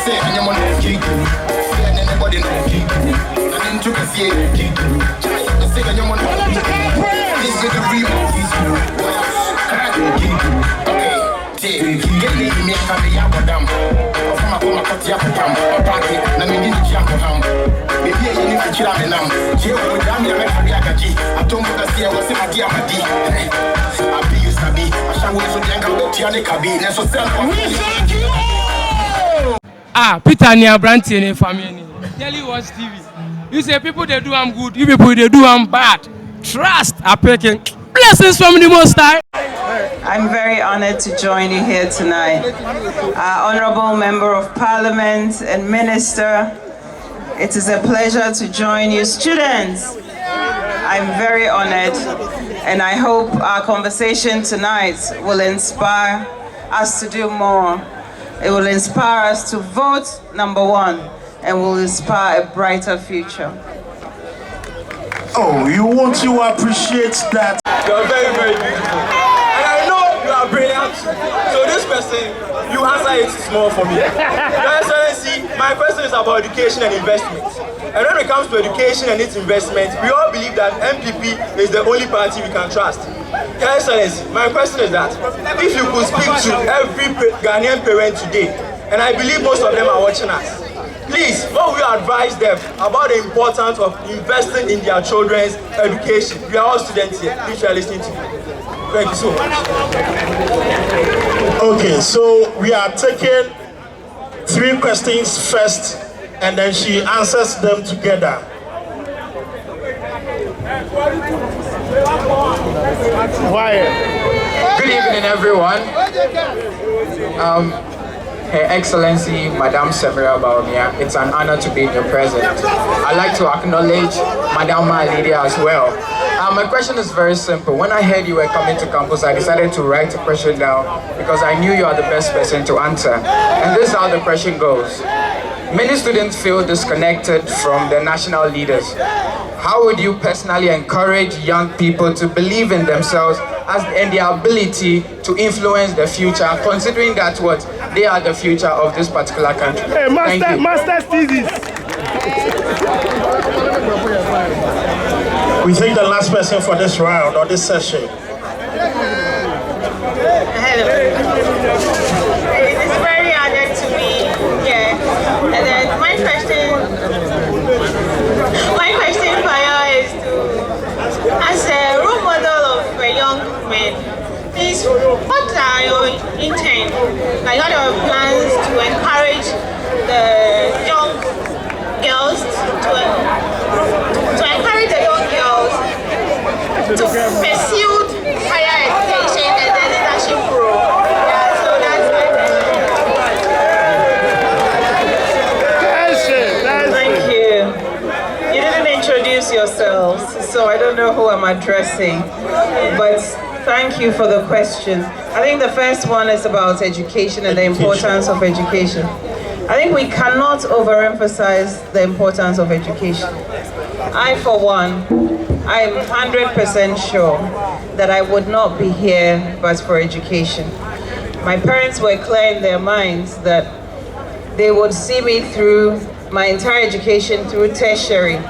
say I'm on the kick. And anybody know kick. I'm into the sea kick. I say I'm on the kick. This is the remote. Okay, get me a caviar for them. From a cotia for them, a party, and we need to jump for him. Maybe you need to chill out and Jill would damn you like I told you that I was in a dear Madi. I'll be used to be. I shall wait for the younger Tiana cabin. And so Peter near Branty and family. Tell you watch TV. You say people they do I'm good, you people they do I'm bad. Trust are picking. Blessings from the Most High. I'm very honored to join you here tonight. Honorable Member of Parliament and Minister, it is a pleasure to join you. Students, I'm very honored, and I hope our conversation tonight will inspire us to do more. It will inspire us to vote number one, and will inspire a brighter future. Oh, you want to appreciate that? You're very, very beautiful. And I know you are brilliant. So this question, you answer it small for me. Your Excellency, my question is about education and investment. And when it comes to education and its investment, we all believe that MPP is the only party we can trust. Your Excellency, my question is that if you could speak to every Ghanaian parent today, and I believe most of them are watching us, please, what will you advise them about the importance of investing in their children's education? We are all students here, which you are listening to. Thank you so much. Okay, so we are taking 3 questions first, and then she answers them together. Good evening, everyone. Her Excellency, Madame Samira Bawumia, it's an honor to be in your presence. I'd like to acknowledge Madame Lydia as well. My question is very simple. When I heard you were coming to campus, I decided to write a question down because I knew you are the best person to answer. And this is how the question goes. Many students feel disconnected from their national leaders. How would you personally encourage young people to believe in themselves and their ability to influence the future, considering that they are the future of this particular country? Hey, Master's thesis. We take the last person for this round or this session. Hello. It's very honored to be here. And then my question for you is to, as a role model of a young man, please, what are your intent? Like, what are your plans to encourage the young girls to encourage the young girls to pursue higher education and then leadership role? Yeah, so that's my question. Thank you. You didn't introduce yourselves, so I don't know who I'm addressing, but thank you for the question. I think the first one is about education and the importance of education. I think we cannot overemphasize the importance of education. I, for one, I'm 100% sure that I would not be here but for education. My parents were clear in their minds that they would see me through my entire education through tertiary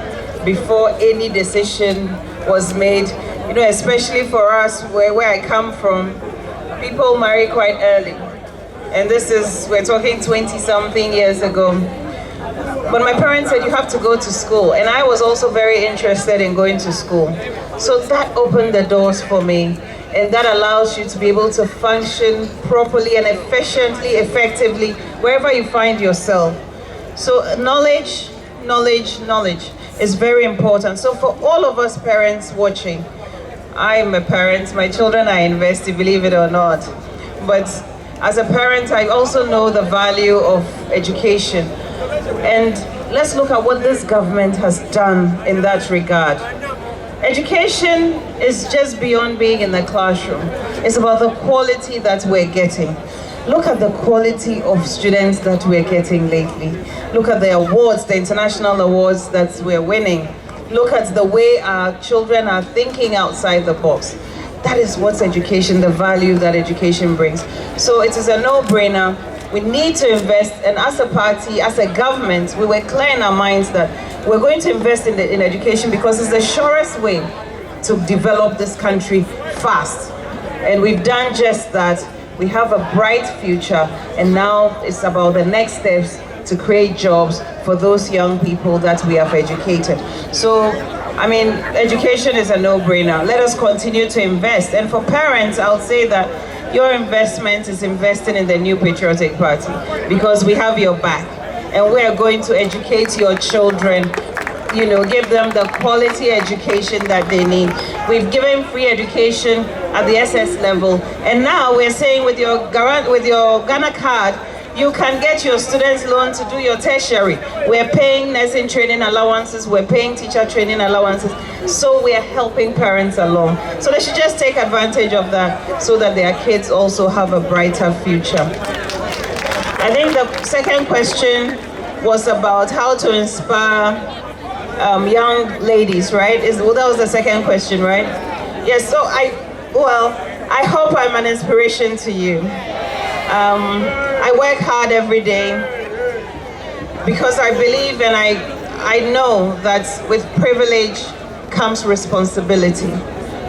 before any decision was made. You know, especially for us, where I come from, people marry quite early. And this is, we're talking 20-something years ago. But my parents said, you have to go to school. And I was also very interested in going to school. So that opened the doors for me. And that allows you to be able to function properly and efficiently, effectively, wherever you find yourself. So knowledge is very important. So for all of us parents watching, I am a parent, my children are invested, believe it or not. But as a parent, I also know the value of education. And let's look at what this government has done in that regard. Education is just beyond being in the classroom. It's about the quality that we're getting. Look at the quality of students that we're getting lately. Look at the awards, the international awards that we're winning. Look at the way our children are thinking outside the box. That is what's education, the value that education brings. So it is a no-brainer We need to invest, and as a party, as a government, we were clear in our minds that we're going to invest in education because it's the surest way to develop this country fast. And we've done just that. We have a bright future, and now it's about the next steps to create jobs for those young people that we have educated. So, I mean, education is a no-brainer. Let us continue to invest. And for parents, I'll say that your investment is investing in the New Patriotic Party because we have your back, and we are going to educate your children, you know, give them the quality education that they need. We've given free education at the SS level, and now we're saying with your Ghana card, you can get your students' loan to do your tertiary. We're paying nursing training allowances, we're paying teacher training allowances, so we are helping parents along. So they should just take advantage of that so that their kids also have a brighter future. I think the second question was about how to inspire young ladies, right? That was the second question, right? Yes, so I hope I'm an inspiration to you. I work hard every day because I believe and I know that with privilege comes responsibility.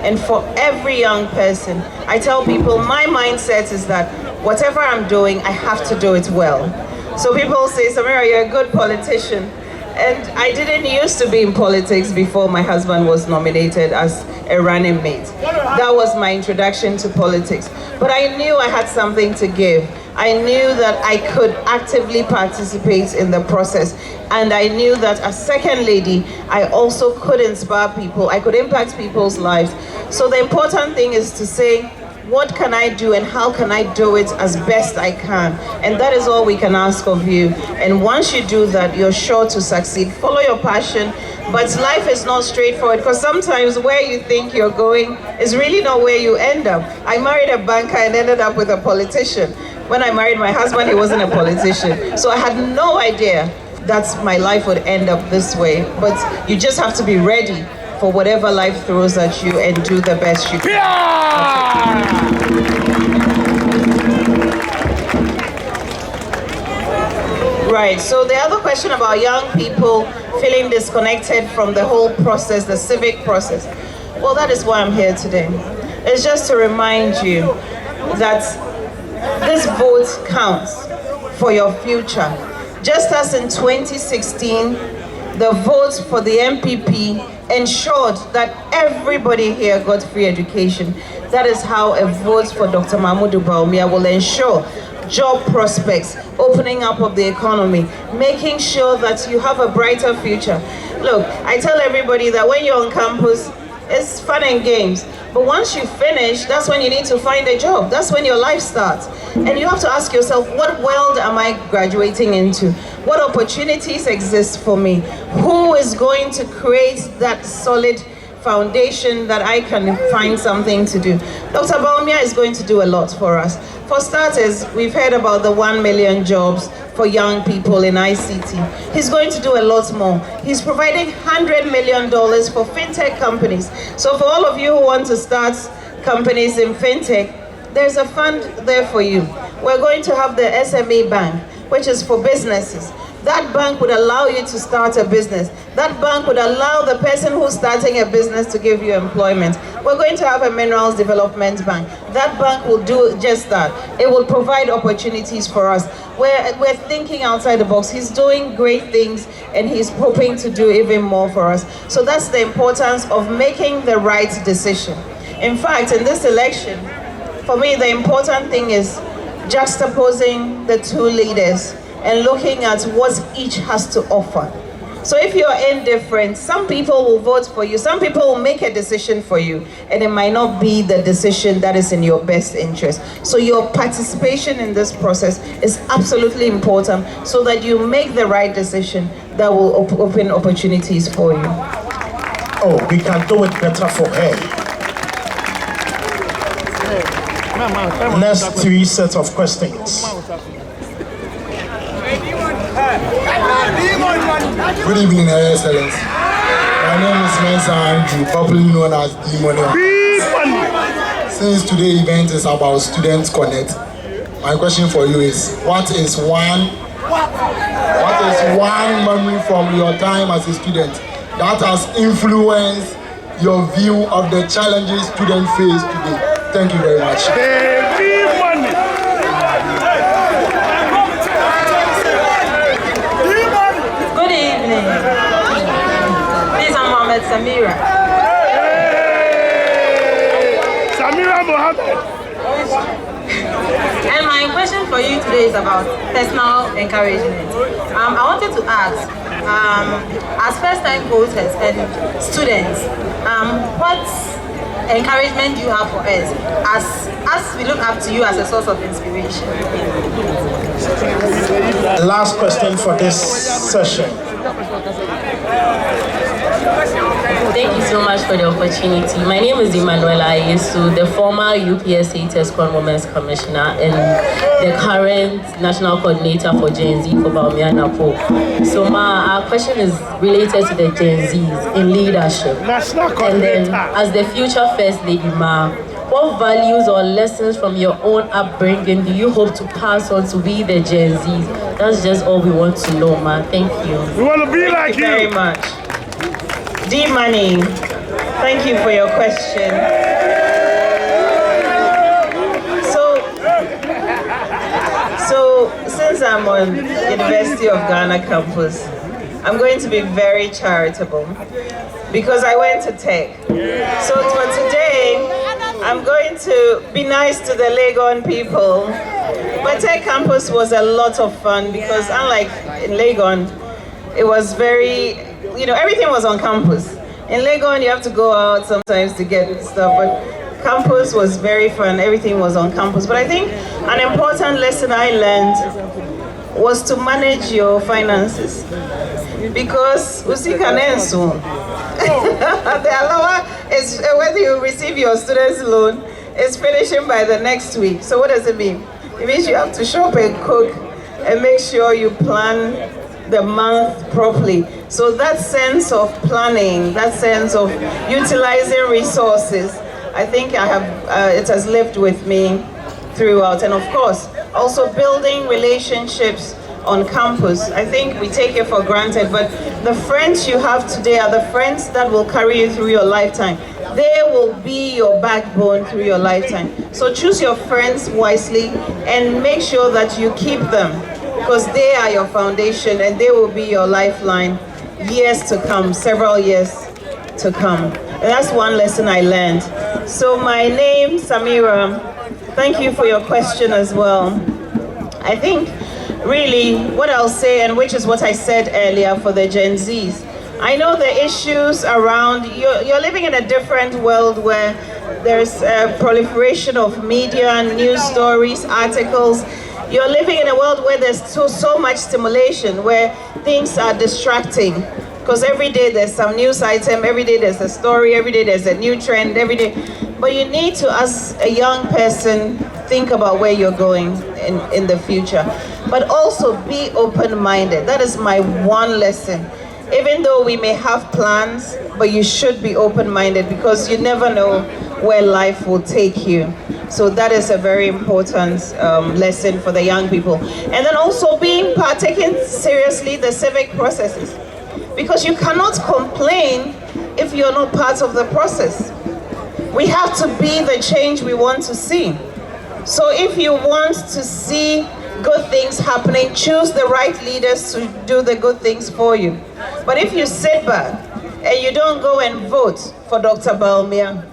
And for every young person, I tell people my mindset is that whatever I'm doing, I have to do it well. So people say, Samira, you're a good politician. And I didn't used to be in politics before my husband was nominated as a running mate. That was my introduction to politics. But I knew I had something to give. I knew that I could actively participate in the process. And I knew that as second lady, I also could inspire people. I could impact people's lives. So the important thing is to say, what can I do and how can I do it as best I can? And that is all we can ask of you. And once you do that, you're sure to succeed. Follow your passion, but life is not straightforward because sometimes where you think you're going is really not where you end up. I married a banker and ended up with a politician. When I married my husband, he wasn't a politician. So I had no idea that my life would end up this way. But you just have to be ready for whatever life throws at you and do the best you can. Right, so the other question about young people feeling disconnected from the whole process, the civic process. Well, that is why I'm here today. It's just to remind you that this vote counts for your future. Just as in 2016, the vote for the MPP ensured that everybody here got free education. That is how a vote for Dr. Mahmoud Bawumia will ensure job prospects, opening up of the economy, making sure that you have a brighter future. Look, I tell everybody that when you're on campus, it's fun and games. But once you finish, that's when you need to find a job. That's when your life starts. And you have to ask yourself, what world am I graduating into? What opportunities exist for me? Who is going to create that solid foundation that I can find something to do? Dr. Bawumia is going to do a lot for us. For starters, we've heard about the 1 million jobs for young people in ICT. He's going to do a lot more. He's providing $100 million for fintech companies. So for all of you who want to start companies in fintech, there's a fund there for you. We're going to have the SME bank, which is for businesses. That bank would allow you to start a business. That bank would allow the person who's starting a business to give you employment. We're going to have a minerals development bank. That bank will do just that. It will provide opportunities for us. We're thinking outside the box. He's doing great things and he's hoping to do even more for us. So that's the importance of making the right decision. In fact, in this election, for me, the important thing is juxtaposing the two leaders and looking at what each has to offer. So if you're indifferent, some people will vote for you, some people will make a decision for you, and it might not be the decision that is in your best interest. So your participation in this process is absolutely important so that you make the right decision that will open opportunities for you. Oh, we can do it better for her. Next 3 sets of questions. Good evening, Your Excellency. My name is Mensa Andrew, popularly known as Bawumia. Since today's event is about Students Connect, My question for you is, what is one memory from your time as a student that has influenced your view of the challenges students face today? Thank you very much. Good evening. This is Samira. Samira Mohammed. And my question for you today is about personal encouragement. I wanted to ask, as first-time voters and students, what encouragement do you have for us as we look up to you as a source of inspiration? Last question for this session. Thank you so much for the opportunity. My name is Emanuela Ayesu, the former UPSA TESCON Women's Commissioner and the current National Coordinator for Gen Z for Bawumia Napo. So our question is related to the Gen Zs in leadership. And then as the future First Lady Ma, what values or lessons from your own upbringing do you hope to pass on to we the Gen Zs? That's just all we want to know, Ma. Thank you. We want to be like you. Thank you very much. D Money, thank you for your question. So since I'm on University of Ghana campus, I'm going to be very charitable because I went to Tech. So for today, I'm going to be nice to the Legon people. But Tech campus was a lot of fun because unlike in Legon, it was very, everything was on campus. In Legon, you have to go out sometimes to get stuff, but campus was very fun. Everything was on campus. But I think an important lesson I learned was to manage your finances. Because the allowance is whether you receive your student's loan is finishing by the next week. So what does it mean? It means you have to shop and cook and make sure you plan the month properly. So that sense of planning, that sense of utilizing resources, I think it has lived with me throughout. And of course, also building relationships on campus. I think we take it for granted, but the friends you have today are the friends that will carry you through your lifetime. They will be your backbone through your lifetime. So choose your friends wisely and make sure that you keep them, because they are your foundation and they will be your lifeline years to come, several years to come. And that's one lesson I learned. So my name, Samira, thank you for your question as well. I think really what I'll say, and which is what I said earlier for the Gen Zs, I know the issues around, you're living in a different world where there's a proliferation of media, news stories, articles. You're living in a world where there's so much stimulation, where things are distracting. Because every day there's some news item, every day there's a story, every day there's a new trend, every day. But you need to, as a young person, think about where you're going in the future. But also be open-minded. That is my one lesson. Even though we may have plans, but you should be open-minded because you never know where life will take you. So that is a very important lesson for the young people. And then also taking seriously the civic processes. Because you cannot complain if you're not part of the process. We have to be the change we want to see. So if you want to see good things happening, choose the right leaders to do the good things for you. But if you sit back and you don't go and vote for Dr. Bawumia,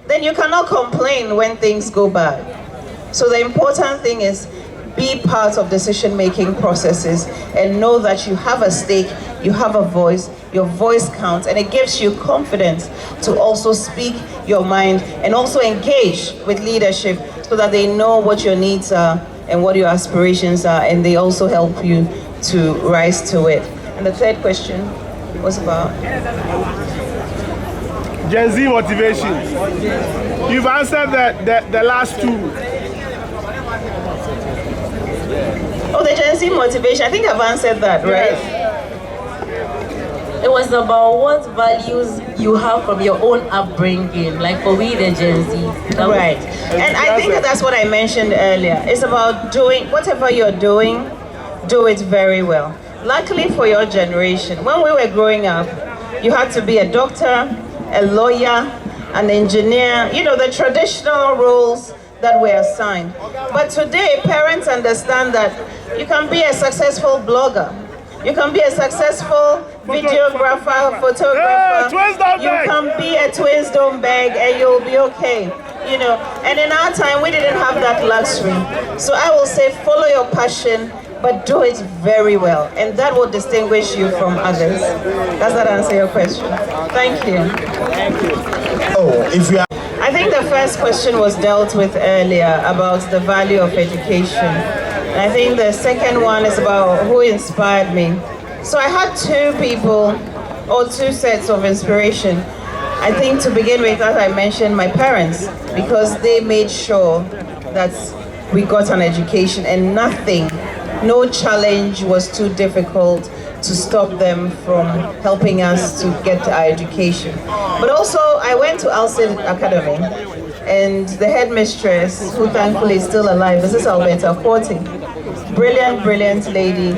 then you cannot complain when things go bad. So the important thing is be part of decision-making processes and know that you have a stake, you have a voice, your voice counts, and it gives you confidence to also speak your mind and also engage with leadership so that they know what your needs are and what your aspirations are, and they also help you to rise to it. And the third question was about? Gen Z motivation. You've answered the last two. Oh, the Gen Z motivation. I think I've answered that, right? It was about what values you have from your own upbringing, like for we the Gen Z. Right. And I think that's what I mentioned earlier. It's about doing whatever you're doing, do it very well. Luckily for your generation, when we were growing up, you had to be a doctor, a lawyer, an engineer, you know, the traditional roles that were assigned. But today, parents understand that you can be a successful blogger. You can be a successful videographer, photographer. You can be a twins don't beg and you'll be okay. You know, and in our time, we didn't have that luxury. So I will say, follow your passion, but do it very well. And that will distinguish you from others. Does that answer your question? Thank you. Oh, if you are I think the first question was dealt with earlier about the value of education. And I think the second one is about who inspired me. So I had two people, or two sets of inspiration. I think to begin with, as I mentioned, my parents, because they made sure that we got an education and nothing, no challenge was too difficult to stop them from helping us to get our education. But also, I went to Alcid Academy, and the headmistress, who thankfully is still alive, Mrs. Alberta Forte, brilliant, brilliant lady,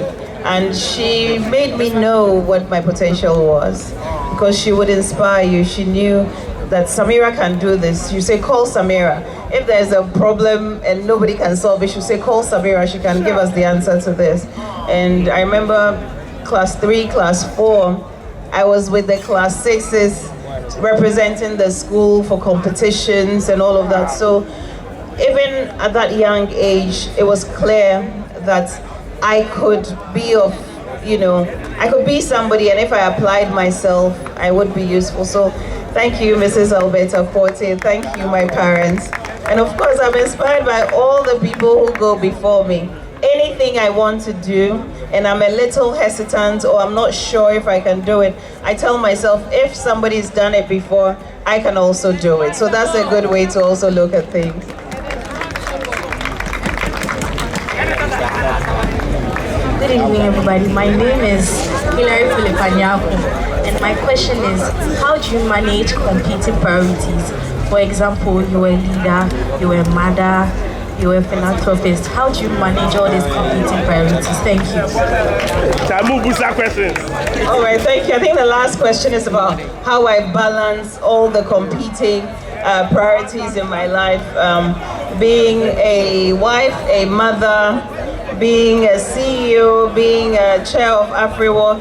and she made me know what my potential was, because she would inspire you. She knew that Samira can do this. You say, call Samira. If there's a problem and nobody can solve it, you say, call Samira. She can give us the answer to this. And I remember class 3, class 4, I was with the class 6s representing the school for competitions and all of that. So even at that young age, it was clear that I could be of, you know, I could be somebody, and if I applied myself, I would be useful. So thank you, Mrs. Alberta Forte. Thank you, my parents. And of course, I'm inspired by all the people who go before me. Anything I want to do, and I'm a little hesitant or I'm not sure if I can do it, I tell myself, if somebody's done it before, I can also do it. So that's a good way to also look at things. Good evening, everybody. My name is Hilary Philippanyako, and my question is, how do you manage competing priorities? For example, you're a leader, you're a mother, you're a philanthropist. How do you manage all these competing priorities? Thank you. All right, thank you. I think the last question is about how I balance all the competing priorities in my life. Being a wife, a mother, being a CEO, being a chair of AfriWork,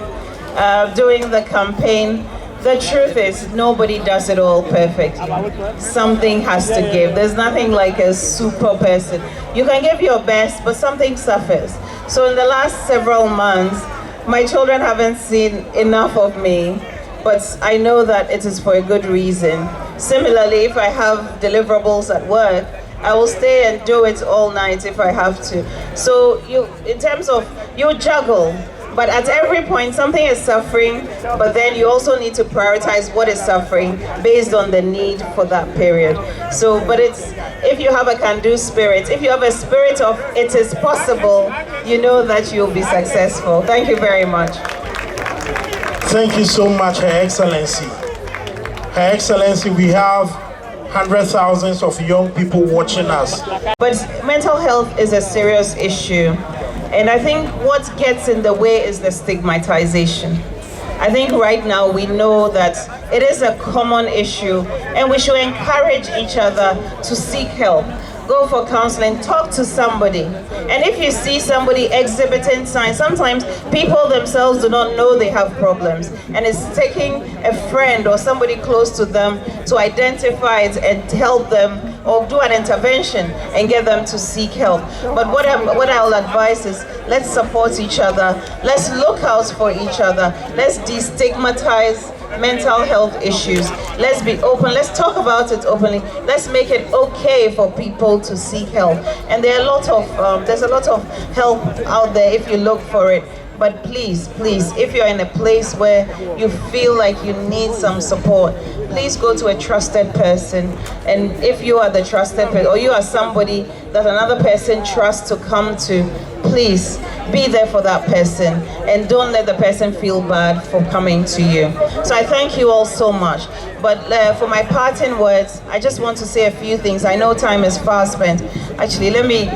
doing the campaign. The truth is, nobody does it all perfectly. Something has to give. There's nothing like a super person. You can give your best, but something suffers. So in the last several months, my children haven't seen enough of me, but I know that it is for a good reason. Similarly, if I have deliverables at work, I will stay and do it all night if I have to. So in terms of, you juggle. But at every point, something is suffering, but then you also need to prioritize what is suffering based on the need for that period. So, but it's, if you have a can-do spirit, if you have a spirit of it is possible, you know that you'll be successful. Thank you very much. Thank you so much, Her Excellency. Her Excellency, we have hundreds, thousands of young people watching us. But mental health is a serious issue. And I think what gets in the way is the stigmatization. I think right now we know that it is a common issue and we should encourage each other to seek help. Go for counseling, talk to somebody. And if you see somebody exhibiting signs, sometimes people themselves do not know they have problems. And it's taking a friend or somebody close to them to identify it and help them, or do an intervention and get them to seek help. But what I'll advise is, let's support each other. Let's look out for each other. Let's destigmatize mental health issues. Let's be open. Let's talk about it openly. Let's make it okay for people to seek help. And there's a lot of help out there if you look for it. But please, please, if you're in a place where you feel like you need some support, please go to a trusted person. And if you are the trusted person, or you are somebody that another person trusts to come to, please be there for that person and don't let the person feel bad for coming to you. So I thank you all so much. But for my parting words, I just want to say a few things. I know time is fast spent. Actually, let me...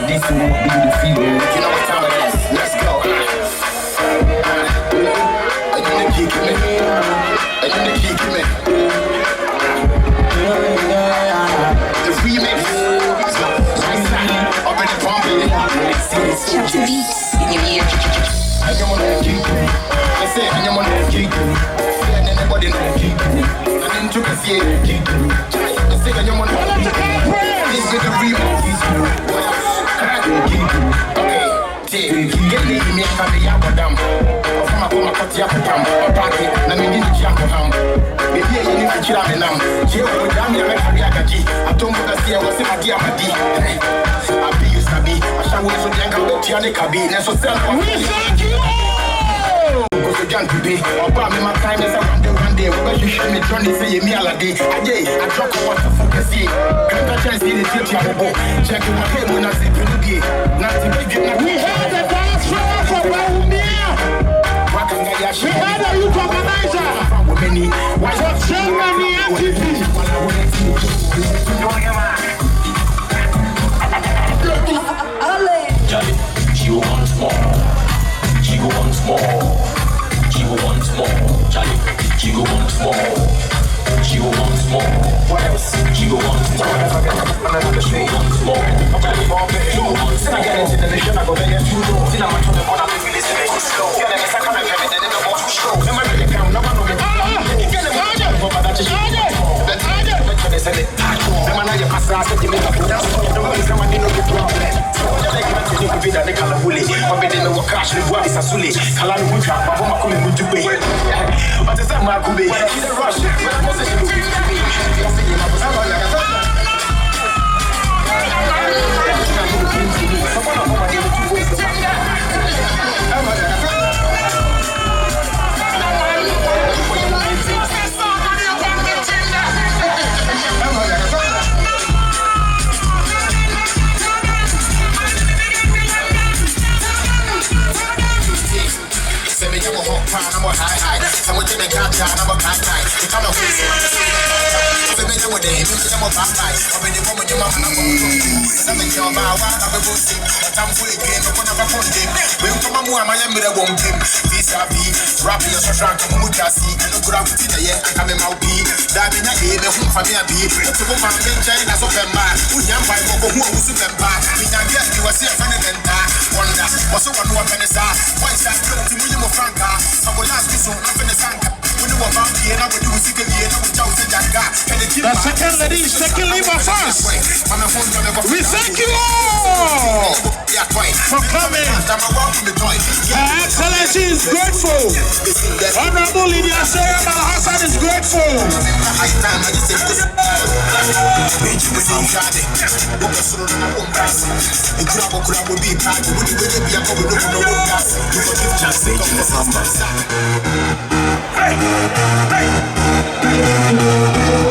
This will be the fever. You know what time it is? Let's go. Are you gonna kick me? Are you gonna kick me? The remix. Right side. Up in the pumping. Civic. I don't wanna kick me. I say I don't wanna kick me. And anybody know kick me. I didn't took a see kick me. I say I don't wanna kick me. This is the remix. Get me a candy abadam. From a cotia pam, a party, Namini Jacoham. Maybe you need to chill out and Joe Jamia Kariakaji. I told you that there was a Diamadi. I'll be used to be. I shall wait for the Tiana cabin. And so thank you. Because the young today, about me, my time is around the one day. Where you should me Johnny say me all day. I drop a water for the sea. Can't I chance in the theater? Check my head when I say Penny. Nothing big. We have the dance floor for Bawumia. We had a youth organizer. For Germany MTP. She wants more. She wants more. She wants more. Charlie, she wants more. She wants more. What else? She wants more. She wants more. Charlie, she wants more. I get into the mission. I go there. You know. See, I'm trying to go down the village. Slow. Yeah, let me say, come and get it. Then the boss will show. Never really come. No one will get it. Get it. But that's just it. The man I pass out. The man I put down. The man is coming in with the problem. You could be that they call a bully. But they didn't know what cash the world is a sully. Kalani Mutra, Bawumia coming with you pay. But it's a Makube. She's a rush. When I'm position to be I'm a high. I'm a dinner cat, I'm a cat night. You can't know who's I'm a day, I'm a bad night. I'm in the woman, you're my I'm in your bow, I'm a boosting. I'm fully game, I'm a funding. When come on, I'm a mirror won't him. This I be rapping your strong, I'm a mutasi. Look around to the year, I'm a mouthpiece. Diving a game, whom for me a beat. To go man, then China, so far, who young by who was super bad. We can't get you a safe and then wonder. What's over no offense? Why is that going to William Franca? I will ask you so, nothing is anchor. When you were back here, I would do a second year, I would tell you that. The second lady is taking leave of us. We thank you all for coming. Her Excellency is grateful. Honorable Lydia Sarah Malhassan is grateful.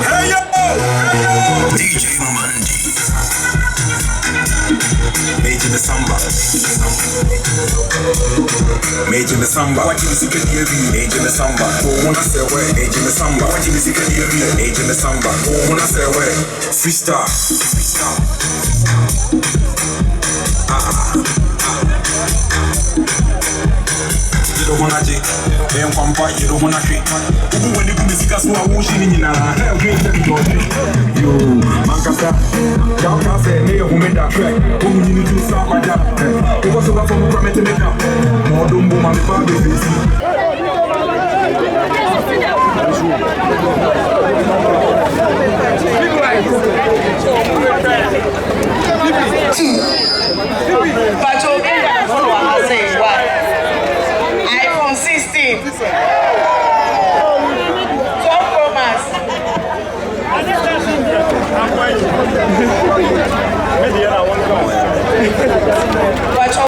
Hey yo! DJ Mandi. Made in the samba. Made in the samba. What you can hear me? Made in the samba. Oh, when I say where? Made in the samba. What you can hear me? Made in the samba. Oh, when I say where? Freestyle. You don't wanna take, they don't want fight, you don't wanna treat. Who when you do music as well, who's in your Yo, Mancasa, Downtown said, hey, who made that track? Who you need to start like that? It was over from the comment to make up. More don't boom, I'm the